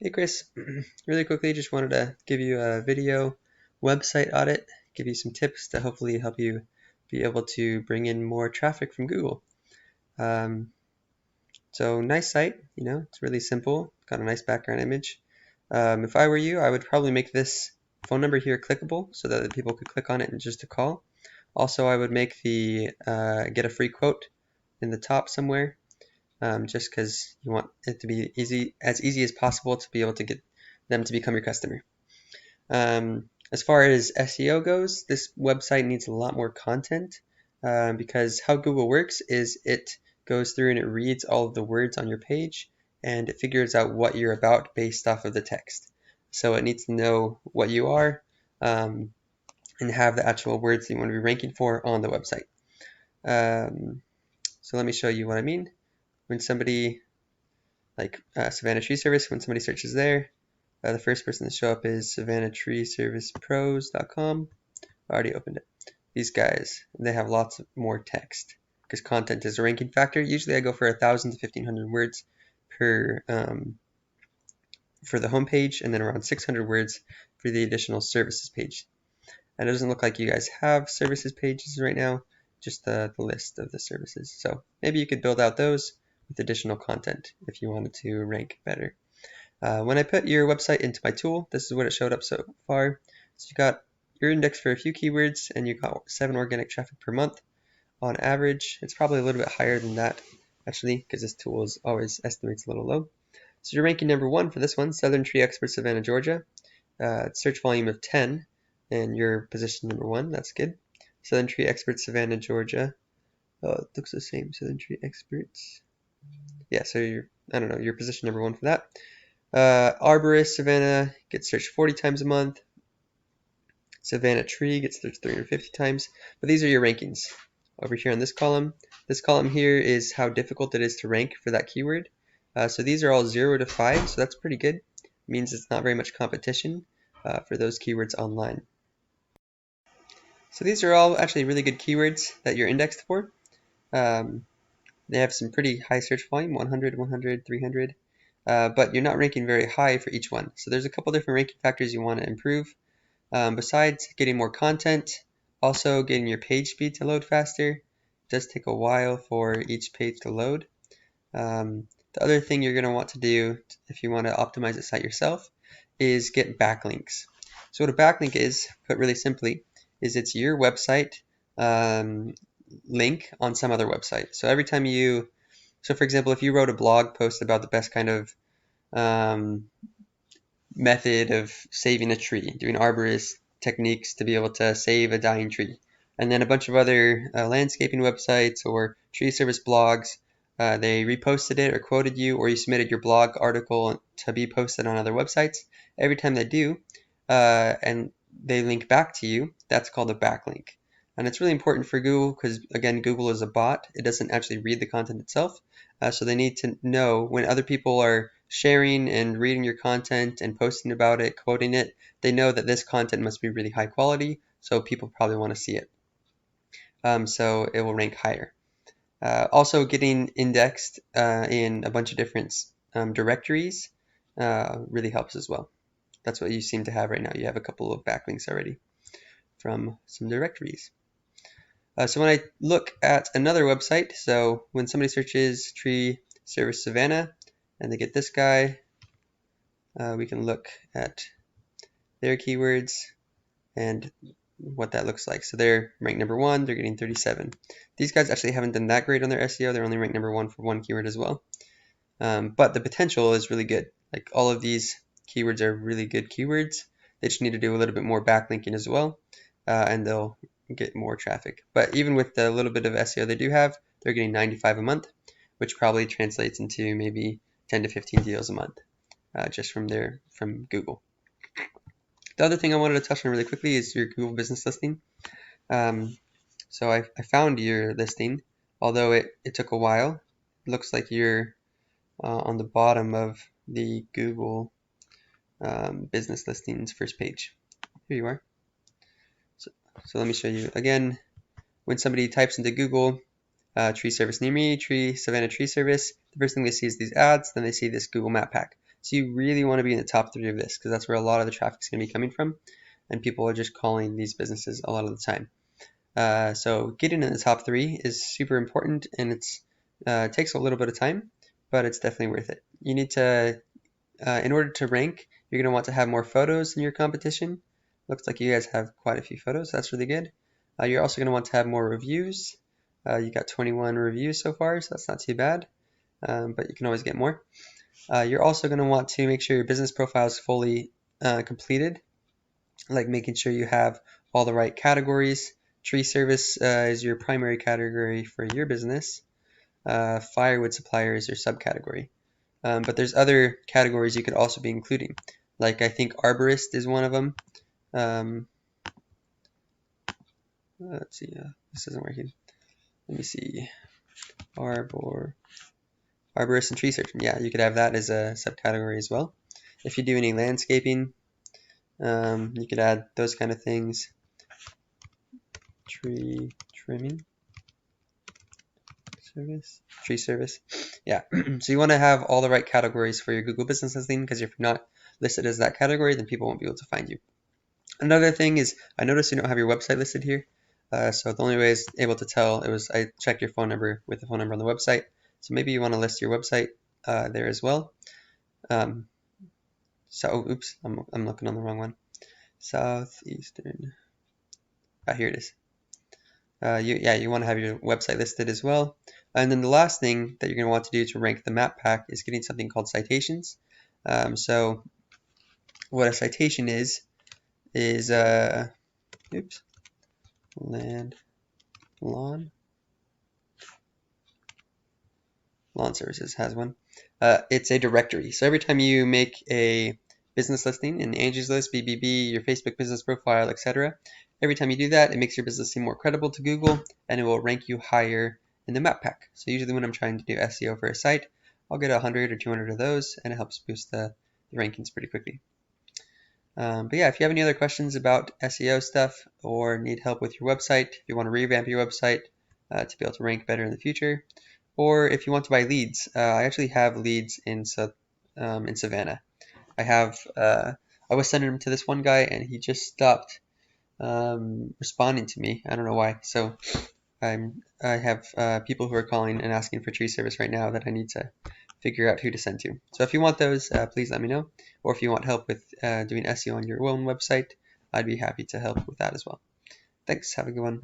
Hey Chris, really quickly just wanted to give you a video website audit, give you some tips to hopefully help you be able to bring in more traffic from Google. Um, so nice site, it's really simple, got a nice background image. If I were you, I would probably make this phone number here clickable so that people could click on it and just to call. Also, I would make the get a free quote in the top somewhere, just because you want it to be as easy as possible to be able to get them to become your customer. As far as SEO goes, this website needs a lot more content because how Google works is it goes through and it reads all of the words on your page and it figures out what you're about based off of the text. So it needs to know what you are um, and have the actual words that you want to be ranking for on the website. So let me show you what I mean. When somebody, like Savannah Tree Service, when somebody searches there, the first person to show up is SavannahTreeServicePros.com. I already opened it. These guys, they have lots more text because content is a ranking factor. Usually I go for 1,000 to 1,500 words per for the home page, and then around 600 words for the additional services page. And it doesn't look like you guys have services pages right now, just the list of the services. So maybe you could build out those with additional content if you wanted to rank better. When I put your website into my tool, this is what it showed up so far. So you got your index for a few keywords and you got 7 organic traffic per month on average. It's probably a little bit higher than that actually because this tool is always estimates a little low. So you're ranking number 1 for this one, Southern Tree Expert Savannah, Georgia. Search volume of 10 and your position number 1. That's good. Southern Tree Expert Savannah, Georgia. Oh, it looks the same. Southern Tree Experts. Yeah, so you're position number 1 for that. Arborist Savannah gets searched 40 times a month. Savannah Tree gets searched 350 times. But these are your rankings over here on this column. This column here is how difficult it is to rank for that keyword. So these are all 0 to 5, so that's pretty good. It means it's not very much competition for those keywords online. So these are all actually really good keywords that you're indexed for. They have some pretty high search volume, 100, 100, 300. But you're not ranking very high for each one. So there's a couple different ranking factors you want to improve. Besides getting more content, also getting your page speed to load faster. It does take a while for each page to load. The other thing you're going to want to do if you want to optimize the site yourself is get backlinks. So what a backlink is, put really simply, is it's your website link on some other website. So every time so for example, if you wrote a blog post about the best kind of method of saving a tree, doing arborist techniques to be able to save a dying tree, and then a bunch of other landscaping websites or tree service blogs, they reposted it or quoted you, or you submitted your blog article to be posted on other websites. Every time they do, and they link back to you, that's called a backlink. And it's really important for Google because, again, Google is a bot. It doesn't actually read the content itself. So they need to know when other people are sharing and reading your content and posting about it, quoting it, they know that this content must be really high quality, so people probably want to see it. So it will rank higher. Also getting indexed in a bunch of different directories really helps as well. That's what you seem to have right now. You have a couple of backlinks already from some directories. So when I look at another website, so when somebody searches Tree Service Savannah and they get this guy, we can look at their keywords and what that looks like. So they're ranked number 1, they're getting 37. These guys actually haven't done that great on their SEO. They're only ranked number 1 for one keyword as well. But the potential is really good. Like all of these keywords are really good keywords. They just need to do a little bit more backlinking as well, and they'll get more traffic. But even with the little bit of SEO they do have, they're getting 95 a month, which probably translates into maybe 10 to 15 deals a month just from Google. The other thing I wanted to touch on really quickly is your Google business listing. So I found your listing, although it took a while. It looks like you're on the bottom of the Google business listings first page. Here you are. So let me show you again. When somebody types into Google tree service near me, Savannah Tree Service, the first thing they see is these ads, then they see this Google Map Pack. So you really want to be in the top 3 of this because that's where a lot of the traffic is going to be coming from, and people are just calling these businesses a lot of the time. So getting in the top 3 is super important, and it takes a little bit of time, but it's definitely worth it. You need to, in order to rank, you're going to want to have more photos than your competition. Looks like you guys have quite a few photos. That's really good. You're also going to want to have more reviews. You got 21 reviews so far, so that's not too bad, but you can always get more. You're also going to want to make sure your business profile is fully completed, like making sure you have all the right categories. Tree service is your primary category for your business. Firewood supplier is your subcategory. But there's other categories you could also be including. Like I think arborist is one of them. Let's see, this isn't working. Let me see. Arborist and tree surgeon. Yeah, you could have that as a subcategory as well. If you do any landscaping, you could add those kind of things. Tree trimming service, tree service. Yeah, so you want to have all the right categories for your Google business listing, because if you're not listed as that category, then people won't be able to find you. Another thing is, I noticed you don't have your website listed here. So the only way I was able to tell it was I checked your phone number with the phone number on the website. So maybe you want to list your website there as well. Oops, I'm looking on the wrong one. Southeastern. Here it is. You want to have your website listed as well. And then the last thing that you're going to want to do to rank the map pack is getting something called citations. So what a citation is oops, lawn services has one. It's a directory. So every time you make a business listing in Angie's List, BBB, your Facebook business profile, etc., every time you do that, it makes your business seem more credible to Google, and it will rank you higher in the map pack. So usually when I'm trying to do SEO for a site, I'll get 100 or 200 of those, and it helps boost the rankings pretty quickly. But yeah, if you have any other questions about SEO stuff or need help with your website, if you want to revamp your website to be able to rank better in the future, or if you want to buy leads, I actually have leads in Savannah. I was sending them to this one guy, and he just stopped responding to me. I don't know why. So I have people who are calling and asking for tree service right now that I need to figure out who to send to. So if you want those, please let me know. Or if you want help with doing SEO on your own website, I'd be happy to help with that as well. Thanks. Have a good one.